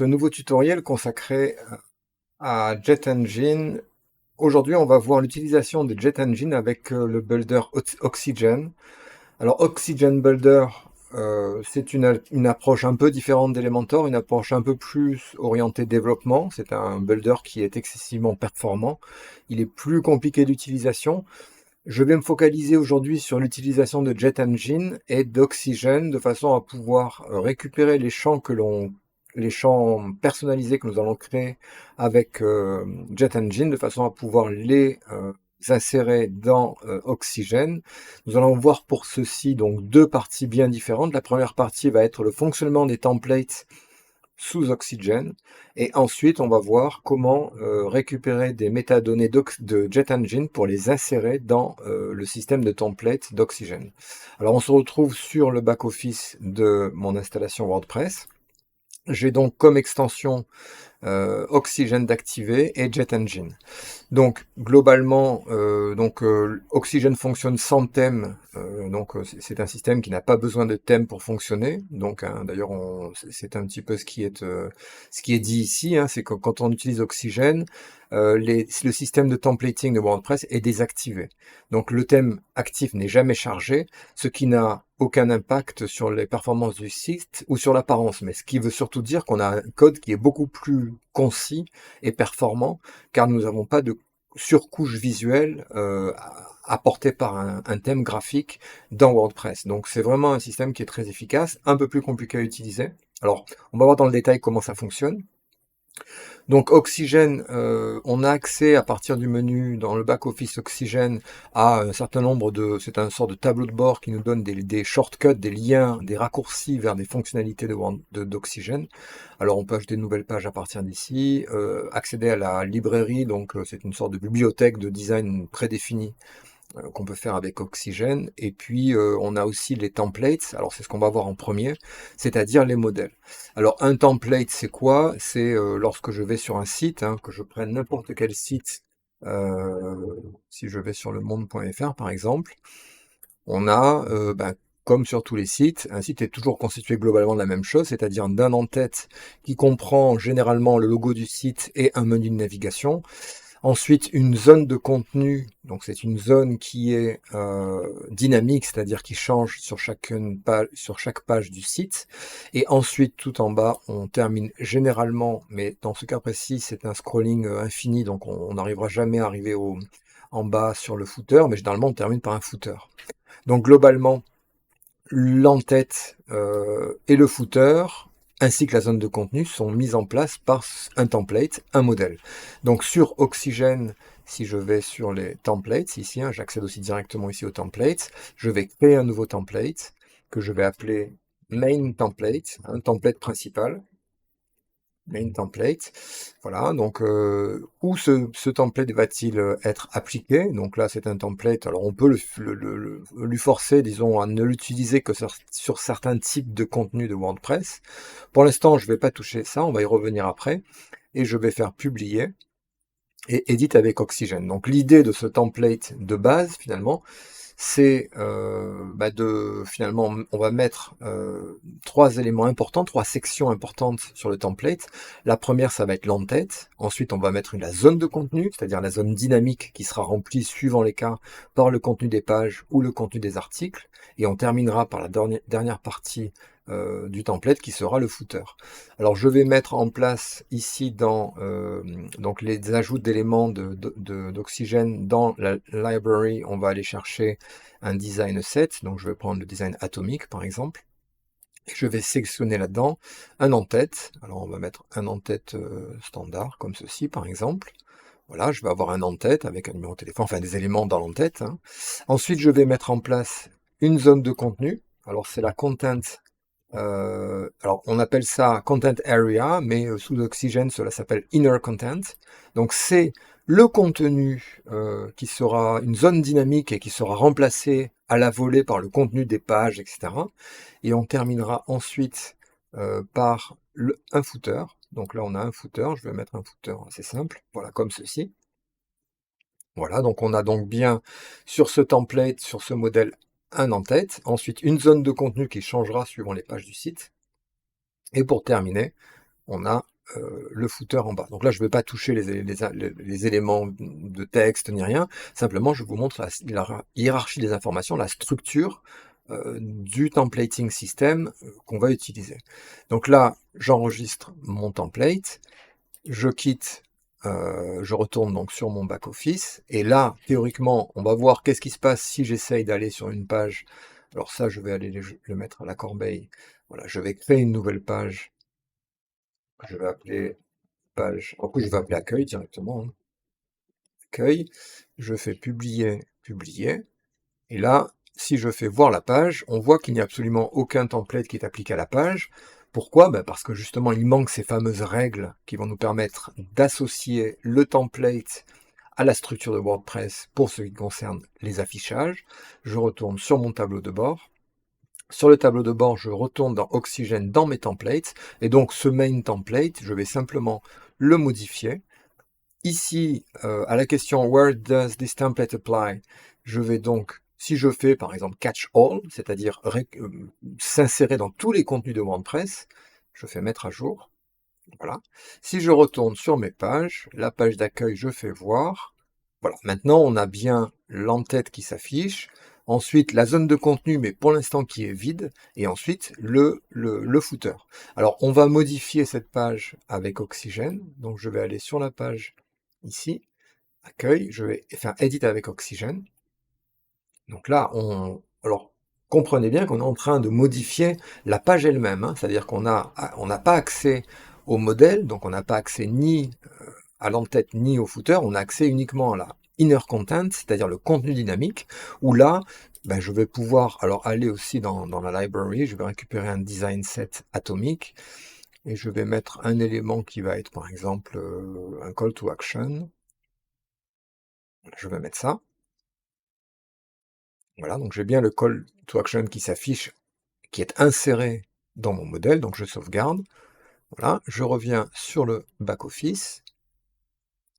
ce nouveau tutoriel consacré à JetEngine. Aujourd'hui, on va voir l'utilisation de JetEngine avec le builder Oxygen. Alors, Oxygen Builder, c'est une approche un peu différente d'Elementor, une approche un peu plus orientée développement. C'est un builder qui est excessivement performant. Il est plus compliqué d'utilisation. Je vais me focaliser aujourd'hui sur l'utilisation de JetEngine et d'Oxygen de façon à pouvoir récupérer les champs personnalisés que nous allons créer avec JetEngine de façon à pouvoir les insérer dans Oxygen. Nous allons voir pour ceci donc deux parties bien différentes. La première partie va être le fonctionnement des templates sous Oxygen. Et ensuite, on va voir comment récupérer des métadonnées de JetEngine pour les insérer dans le système de template d'Oxygen. Alors, on se retrouve sur le back-office de mon installation WordPress. J'ai donc comme extension Oxygen d'activer et JetEngine. Donc globalement, Oxygen fonctionne sans thème. C'est un système qui n'a pas besoin de thème pour fonctionner. Donc d'ailleurs, c'est un petit peu ce qui est dit ici. C'est que quand on utilise Oxygen, le système de templating de WordPress est désactivé. Donc le thème actif n'est jamais chargé, ce qui n'a aucun impact sur les performances du site ou sur l'apparence. Mais ce qui veut surtout dire qu'on a un code qui est beaucoup plus concis et performant, car nous n'avons pas de surcouche visuelle apportée par un thème graphique dans WordPress. Donc c'est vraiment un système qui est très efficace, un peu plus compliqué à utiliser. Alors, on va voir dans le détail comment ça fonctionne. Donc Oxygen, on a accès à partir du menu dans le back-office Oxygen à un certain nombre c'est un sort de tableau de bord qui nous donne des shortcuts, des liens, des raccourcis vers des fonctionnalités d'Oxygen. Alors on peut ajouter de nouvelles pages à partir d'ici, accéder à la librairie, donc c'est une sorte de bibliothèque de design prédéfinie qu'on peut faire avec Oxygen. Et puis, on a aussi les templates. Alors, c'est ce qu'on va voir en premier, c'est-à-dire les modèles. Alors, un template, c'est quoi? C'est lorsque je vais sur un site, que je prenne n'importe quel site, si je vais sur lemonde.fr, par exemple, on a, comme sur tous les sites, un site est toujours constitué globalement de la même chose, c'est-à-dire d'un en-tête qui comprend généralement le logo du site et un menu de navigation. Ensuite, une zone de contenu, donc c'est une zone qui est dynamique, c'est-à-dire qui change sur chaque page du site. Et ensuite, tout en bas, on termine généralement, mais dans ce cas précis, c'est un scrolling infini, donc on n'arrivera jamais à arriver en bas sur le footer, mais généralement, on termine par un footer. Donc globalement, l'entête et le footer, ainsi que la zone de contenu, sont mises en place par un template, un modèle. Donc sur Oxygen, si je vais sur les templates, ici, j'accède aussi directement ici aux templates, je vais créer un nouveau template que je vais appeler main template, un template principal. Main template. Voilà, donc où ce template va-t-il être appliqué? Donc là, c'est un template. Alors on peut lui forcer, disons, à ne l'utiliser que sur certains types de contenus de WordPress. Pour l'instant, je ne vais pas toucher ça, on va y revenir après. Et je vais faire publier et edit avec Oxygen. Donc l'idée de ce template de base, finalement, c'est finalement, on va mettre trois éléments importants, trois sections importantes sur le template. La première, ça va être l'entête. Ensuite, on va mettre la zone de contenu, c'est-à-dire la zone dynamique qui sera remplie suivant les cas par le contenu des pages ou le contenu des articles. Et on terminera par la dernière partie du template qui sera le footer. Alors je vais mettre en place ici dans donc les ajouts d'éléments d'Oxygen dans la library, on va aller chercher un design set, donc je vais prendre le design atomique par exemple, et je vais sélectionner là-dedans un en-tête. Alors on va mettre un en-tête standard comme ceci par exemple. Voilà, je vais avoir un en-tête avec un numéro de téléphone, enfin des éléments dans l'en-tête. Ensuite je vais mettre en place une zone de contenu. Alors c'est la content. Alors on appelle ça content area, mais sous Oxygen cela s'appelle inner content. Donc c'est le contenu qui sera une zone dynamique et qui sera remplacé à la volée par le contenu des pages, etc. Et on terminera ensuite par un footer. Donc là on a un footer, je vais mettre un footer assez simple, voilà comme ceci. Voilà, donc on a donc bien sur ce template, sur ce modèle, un en-tête, ensuite une zone de contenu qui changera suivant les pages du site. Et pour terminer, on a le footer en bas. Donc là, je ne vais pas toucher les éléments de texte ni rien, simplement je vous montre la hiérarchie des informations, la structure du templating système qu'on va utiliser. Donc là, j'enregistre mon template, je quitte, je retourne donc sur mon back-office, et là, théoriquement, on va voir qu'est-ce qui se passe si j'essaye d'aller sur une page. Alors ça, je vais aller le mettre à la corbeille. Voilà, je vais créer une nouvelle page. Je vais appeler page. En plus, je vais appeler accueil directement, hein. Accueil. Je fais publier, publier. Et là, si je fais voir la page, on voit qu'il n'y a absolument aucun template qui est appliqué à la page. Pourquoi? Ben parce que justement, il manque ces fameuses règles qui vont nous permettre d'associer le template à la structure de WordPress pour ce qui concerne les affichages. Je retourne sur mon tableau de bord. Sur le tableau de bord, je retourne dans Oxygen, dans mes templates. Et donc, ce main template, je vais simplement le modifier. Ici, à la question Where does this template apply? Je vais donc, si je fais par exemple catch all, c'est-à-dire s'insérer dans tous les contenus de WordPress, je fais mettre à jour. Voilà. Si je retourne sur mes pages, la page d'accueil, je fais voir. Voilà. Maintenant, on a bien l'entête qui s'affiche. Ensuite, la zone de contenu, mais pour l'instant qui est vide. Et ensuite, le footer. Alors, on va modifier cette page avec Oxygen. Donc, je vais aller sur la page ici, accueil. Je vais faire edit avec Oxygen. Donc là, alors, comprenez bien qu'on est en train de modifier la page elle-même, hein. C'est-à-dire qu'on n'a pas accès au modèle, donc on n'a pas accès ni à l'entête ni au footer, on a accès uniquement à la inner content, c'est-à-dire le contenu dynamique, où là, ben, je vais pouvoir alors aller aussi dans la library, je vais récupérer un design set atomique, et je vais mettre un élément qui va être par exemple un call to action. Je vais mettre ça. Voilà, donc j'ai bien le call to action qui s'affiche, qui est inséré dans mon modèle, donc je sauvegarde. Voilà, je reviens sur le back-office.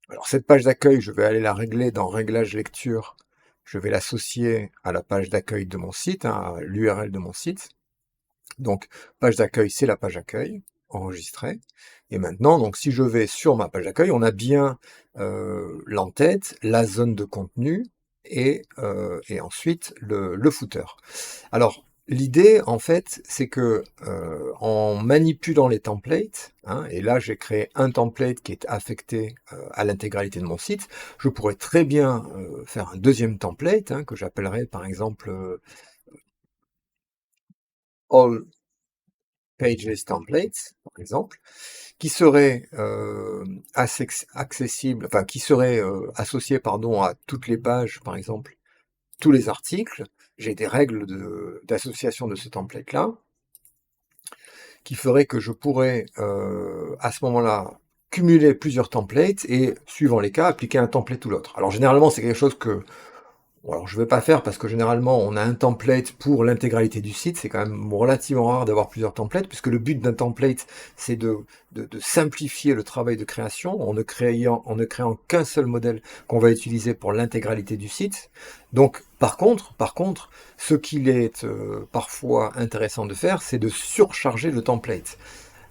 Alors cette page d'accueil, je vais aller la régler dans Réglages lecture. Je vais l'associer à la page d'accueil de mon site, hein, à l'URL de mon site. Donc page d'accueil, c'est la page accueil, enregistrée. Et maintenant, donc si je vais sur ma page d'accueil, on a bien l'entête, la zone de contenu et ensuite le footer. Alors, l'idée, en fait, c'est que en manipulant les templates, hein, et là j'ai créé un template qui est affecté à l'intégralité de mon site, je pourrais très bien faire un deuxième template, hein, que j'appellerais par exemple All Pages Templates, par exemple, qui serait accessible, enfin qui serait associé, pardon, à toutes les pages, par exemple, tous les articles. J'ai des règles d'association de ce template-là, qui ferait que je pourrais, à ce moment-là, cumuler plusieurs templates et, suivant les cas, appliquer un template ou l'autre. Alors généralement, c'est quelque chose que alors je ne vais pas faire parce que généralement, on a un template pour l'intégralité du site. C'est quand même relativement rare d'avoir plusieurs templates, puisque le but d'un template, c'est de simplifier le travail de création en ne créant qu'un seul modèle qu'on va utiliser pour l'intégralité du site. Donc, par contre, ce qu'il est parfois intéressant de faire, c'est de surcharger le template.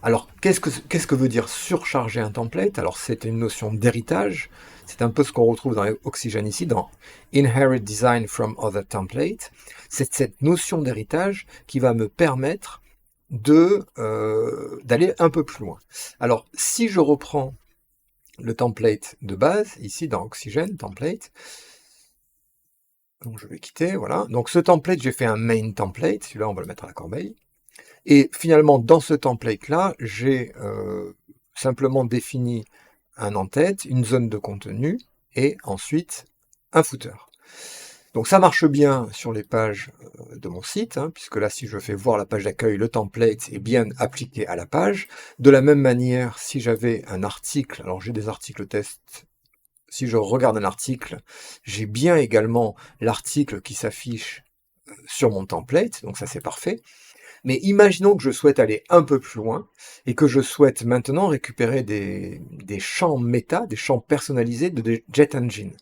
Alors, qu'est-ce que veut dire surcharger un template? Alors, c'est une notion d'héritage. C'est un peu ce qu'on retrouve dans Oxygen ici, dans Inherit Design from Other Templates. C'est cette notion d'héritage qui va me permettre d'aller un peu plus loin. Alors, si je reprends le template de base, ici dans Oxygen, template, donc je vais quitter, voilà. Donc ce template, j'ai fait un main template, celui-là on va le mettre à la corbeille. Et finalement, dans ce template-là, j'ai simplement défini un en-tête, une zone de contenu, et ensuite un footer. Donc ça marche bien sur les pages de mon site, hein, puisque là, si je fais voir la page d'accueil, le template est bien appliqué à la page. De la même manière, si j'avais un article, alors j'ai des articles tests, si je regarde un article, j'ai bien également l'article qui s'affiche sur mon template, donc ça c'est parfait. Mais imaginons que je souhaite aller un peu plus loin et que je souhaite maintenant récupérer des champs méta, des champs personnalisés de Jet Engine.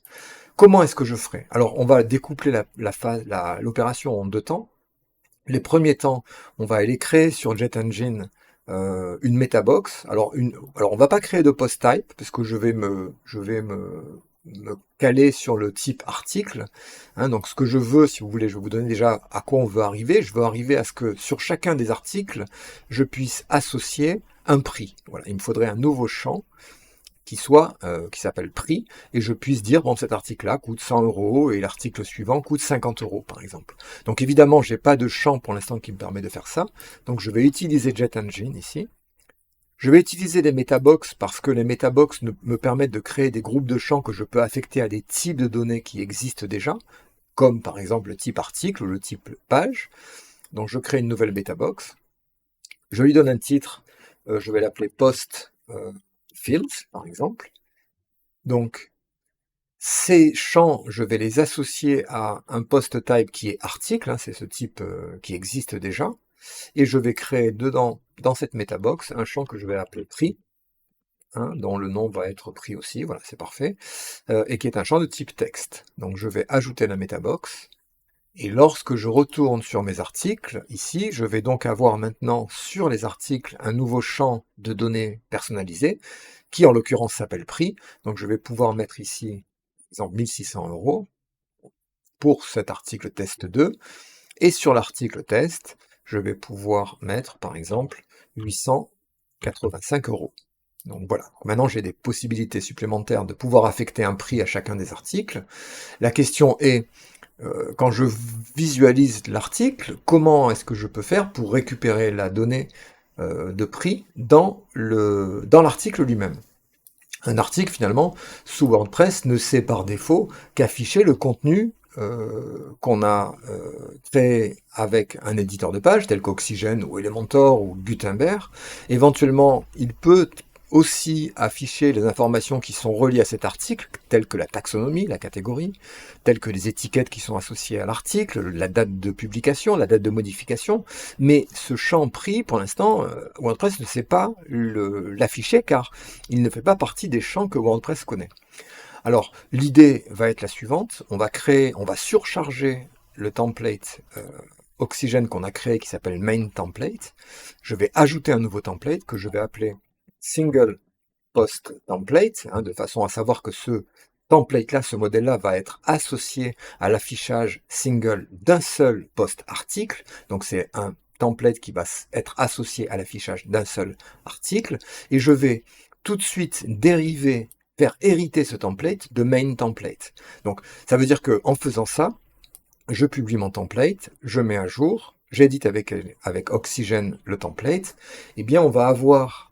Comment est-ce que je ferai? Alors, on va découpler l'opération en deux temps. Les premiers temps, on va aller créer sur Jet Engine une metabox. Alors on va pas créer de post type parce que je vais me caler sur le type article, hein. Donc ce que je veux, si vous voulez, je vais vous donner déjà à quoi on veut arriver. Je veux arriver à ce que sur chacun des articles, je puisse associer un prix. Voilà, il me faudrait un nouveau champ qui s'appelle prix, et je puisse dire, bon, cet article-là coûte 100 euros, et l'article suivant coûte 50 euros, par exemple. Donc évidemment, j'ai pas de champ pour l'instant qui me permet de faire ça, donc je vais utiliser JetEngine ici. Je vais utiliser les metabox parce que les metabox me permettent de créer des groupes de champs que je peux affecter à des types de données qui existent déjà, comme par exemple le type article ou le type page. Donc je crée une nouvelle metabox. Je lui donne un titre, je vais l'appeler post fields, par exemple. Donc ces champs, je vais les associer à un post type qui est article, hein, c'est ce type qui existe déjà, et je vais créer dedans, dans cette metabox, un champ que je vais appeler prix, hein, dont le nom va être pris aussi, voilà, c'est parfait, et qui est un champ de type texte. Donc je vais ajouter la metabox, et lorsque je retourne sur mes articles, ici, je vais donc avoir maintenant sur les articles un nouveau champ de données personnalisées, qui en l'occurrence s'appelle prix. Donc je vais pouvoir mettre ici, par exemple, 1600 euros pour cet article test 2, et sur l'article test, je vais pouvoir mettre, par exemple, 885 euros. Donc voilà, maintenant j'ai des possibilités supplémentaires de pouvoir affecter un prix à chacun des articles. La question est, quand je visualise l'article, comment est-ce que je peux faire pour récupérer la donnée de prix dans l'article lui-même? Un article, finalement, sous WordPress ne sait par défaut qu'afficher le contenu qu'on a créé avec un éditeur de page tel qu'Oxygène ou Elementor ou Gutenberg. Éventuellement, il peut aussi afficher les informations qui sont reliées à cet article, telles que la taxonomie, la catégorie, telles que les étiquettes qui sont associées à l'article, la date de publication, la date de modification. Mais ce champ prix, pour l'instant, WordPress ne sait pas l'afficher car il ne fait pas partie des champs que WordPress connaît. Alors, l'idée va être la suivante, on va surcharger le template Oxygène qu'on a créé qui s'appelle main template. Je vais ajouter un nouveau template que je vais appeler single post template, hein, de façon à savoir que ce template-là, ce modèle-là va être associé à l'affichage single d'un seul post article. Donc c'est un template qui va être associé à l'affichage d'un seul article. Et je vais tout de suite faire hériter ce template de main template. Donc ça veut dire que en faisant ça, je publie mon template, je mets à jour, j'édite avec Oxygène le template, eh bien on va avoir,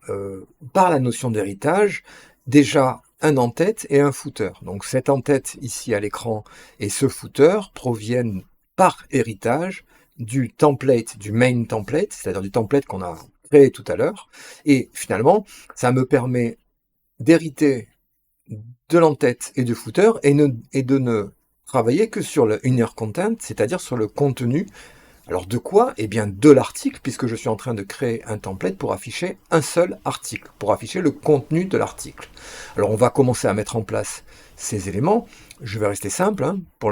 par la notion d'héritage, déjà un en-tête et un footer. Donc cet en-tête ici à l'écran et ce footer proviennent par héritage du template, du main template, c'est-à-dire du template qu'on a créé tout à l'heure. Et finalement, ça me permet d'hériter de l'en-tête et du footer et de ne travailler que sur le inner content, c'est-à-dire sur le contenu. Alors de quoi? Eh bien de l'article, puisque je suis en train de créer un template pour afficher un seul article, pour afficher le contenu de l'article. Alors on va commencer à mettre en place ces éléments. Je vais rester simple hein, pour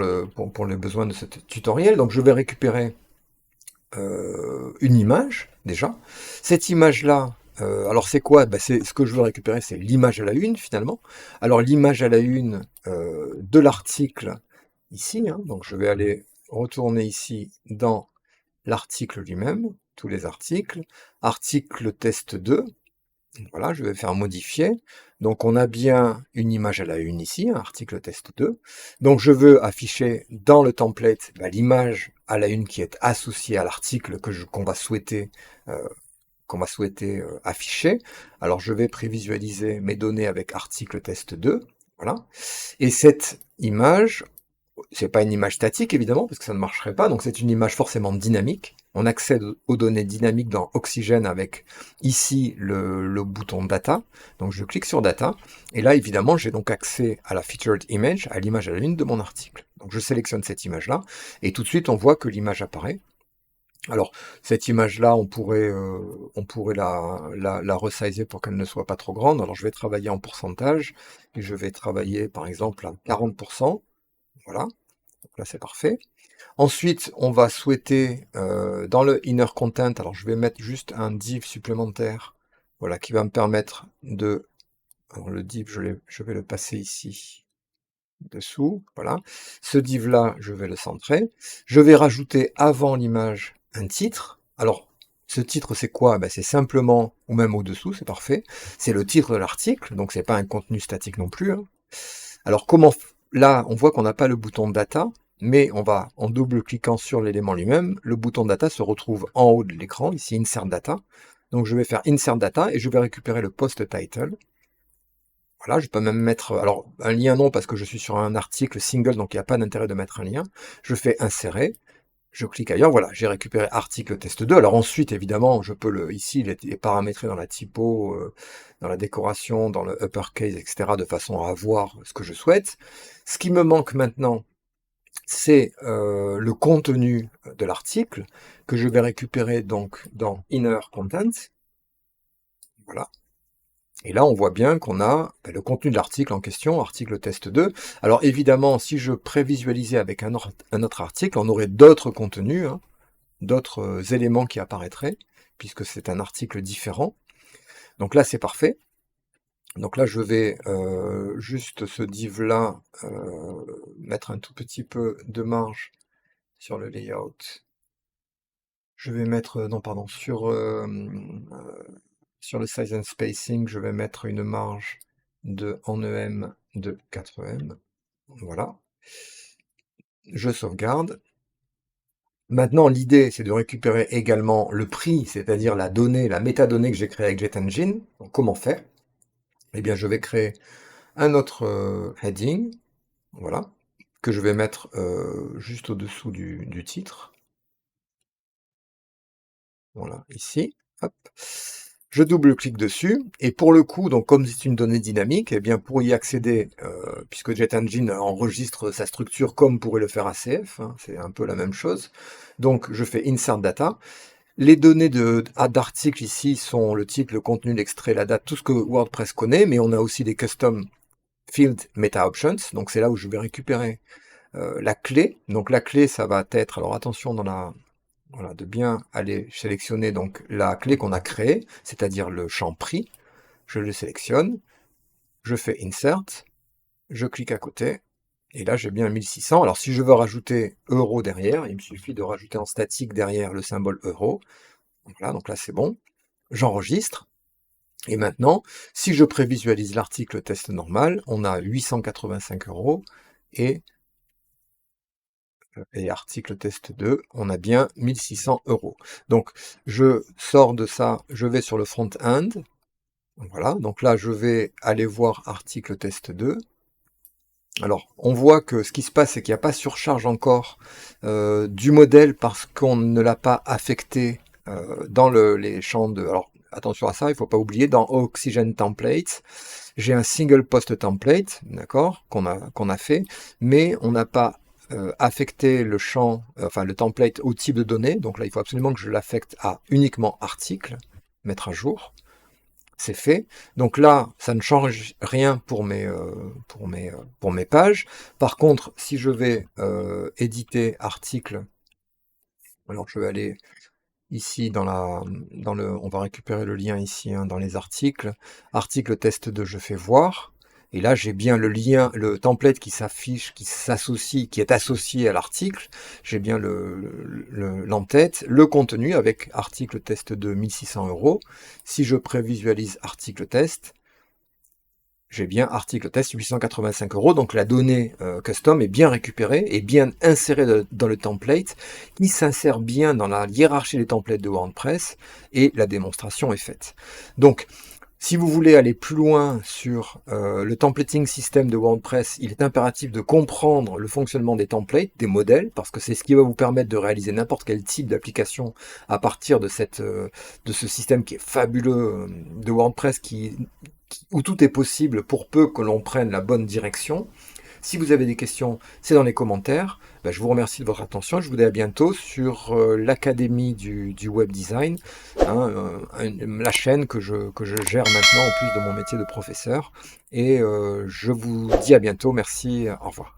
les besoins de ce tutoriel. Donc je vais récupérer une image déjà. Cette image-là, alors c'est quoi? C'est ce que je veux récupérer, c'est l'image à la une finalement. Alors l'image à la une de l'article ici, hein, donc je vais aller retourner ici dans l'article lui-même, tous les articles, article test 2, voilà, je vais faire modifier. Donc on a bien une image à la une ici, un article test 2. Donc je veux afficher dans le template l'image à la une qui est associée à l'article qu'on va souhaiter, afficher. Alors je vais prévisualiser mes données avec article test 2. Voilà. Et cette image, c'est pas une image statique évidemment, parce que ça ne marcherait pas, donc c'est une image forcément dynamique. On accède aux données dynamiques dans Oxygène avec ici le bouton Data. Donc je clique sur Data, et là évidemment j'ai donc accès à la Featured Image, à l'image à la une de mon article. Donc je sélectionne cette image-là, et tout de suite on voit que l'image apparaît. Alors, cette image-là, on pourrait la resizer pour qu'elle ne soit pas trop grande. Alors, je vais travailler en pourcentage, et je vais travailler, par exemple, à 40%. Voilà. Donc là, c'est parfait. Ensuite, on va souhaiter dans le inner content, alors je vais mettre juste un div supplémentaire, voilà, qui va me permettre de, alors le div, je vais le passer ici, dessous, voilà. Ce div-là, je vais le centrer. Je vais rajouter avant l'image un titre. Alors, ce titre, c'est quoi? Ben, c'est simplement, ou même au-dessous, c'est parfait, c'est le titre de l'article, donc c'est pas un contenu statique non plus, hein. Alors, là, on voit qu'on n'a pas le bouton data, mais en double-cliquant sur l'élément lui-même, le bouton data se retrouve en haut de l'écran, ici, Insert Data. Donc, je vais faire Insert Data et je vais récupérer le post title. Voilà, je peux même mettre, alors un lien non parce que je suis sur un article single, donc il n'y a pas d'intérêt de mettre un lien. Je fais insérer, je clique ailleurs, voilà, j'ai récupéré article test 2. Alors ensuite, évidemment, je peux ici, il est paramétré dans la typo, dans la décoration, dans le uppercase, etc., de façon à avoir ce que je souhaite. Ce qui me manque maintenant, c'est le contenu de l'article que je vais récupérer donc dans Inner Content. Voilà. Et là, on voit bien qu'on a le contenu de l'article en question, article test 2. Alors évidemment, si je prévisualisais avec un autre article, on aurait d'autres contenus, hein, d'autres éléments qui apparaîtraient, puisque c'est un article différent. Donc là, c'est parfait. Donc là, je vais juste ce div-là mettre un tout petit peu de marge sur le layout. Je vais mettre, non pardon, sur le size and spacing, je vais mettre une marge en EM de 4EM. Voilà. Je sauvegarde. Maintenant, l'idée, c'est de récupérer également le prix, c'est-à-dire la donnée, la métadonnée que j'ai créée avec JetEngine. Donc, comment faire? Eh bien, je vais créer un autre heading, voilà, que je vais mettre juste au-dessous du titre. Voilà, ici. Hop. Je double-clique dessus, et pour le coup, donc comme c'est une donnée dynamique, eh bien pour y accéder, puisque JetEngine enregistre sa structure comme pourrait le faire ACF, hein, c'est un peu la même chose, donc je fais Insert Data. Les données d'article ici sont le titre, le contenu, l'extrait, la date, tout ce que WordPress connaît, mais on a aussi des custom field meta options, donc c'est là où je vais récupérer la clé. Donc la clé, ça va être, alors attention voilà, de bien aller sélectionner donc la clé qu'on a créée, c'est-à-dire le champ prix. Je le sélectionne, je fais Insert, je clique à côté, et là j'ai bien 1600. Alors si je veux rajouter euro derrière, il me suffit de rajouter en statique derrière le symbole euro. Voilà, donc là c'est bon. J'enregistre. Et maintenant, si je prévisualise l'article test normal, on a 885 € et article test 2, on a bien 1600 €. Donc, je sors de ça, je vais sur le front-end. Voilà, donc là, je vais aller voir article test 2. Alors, on voit que ce qui se passe, c'est qu'il n'y a pas surcharge encore du modèle parce qu'on ne l'a pas affecté dans les champs de... Alors, attention à ça, il ne faut pas oublier, dans Oxygen Templates, j'ai un single post template, d'accord, qu'on a fait, mais on n'a pas affecter le champ, enfin le template au type de données. Donc là, il faut absolument que je l'affecte à uniquement article, mettre à jour. C'est fait. Donc là, ça ne change rien pour mes pages. Par contre, si je vais éditer article, alors je vais aller ici on va récupérer le lien ici hein, dans les articles. Article test 2, je fais voir. Et là, j'ai bien le lien, le template qui s'affiche, qui s'associe, qui est associé à l'article. J'ai bien l'entête, le contenu avec article test de 1600 €. Si je prévisualise article test, j'ai bien article test 885 €. Donc la donnée custom est bien récupérée et bien insérée dans le template, qui s'insère bien dans la hiérarchie des templates de WordPress et la démonstration est faite. Donc, si vous voulez aller plus loin sur le templating système de WordPress, il est impératif de comprendre le fonctionnement des templates, des modèles, parce que c'est ce qui va vous permettre de réaliser n'importe quel type d'application à partir de ce système qui est fabuleux de WordPress où tout est possible pour peu que l'on prenne la bonne direction. Si vous avez des questions, c'est dans les commentaires. Ben, je vous remercie de votre attention. Je vous dis à bientôt sur l'Académie du Web Design, hein, la chaîne que je gère maintenant en plus de mon métier de professeur. Et je vous dis à bientôt. Merci. Au revoir.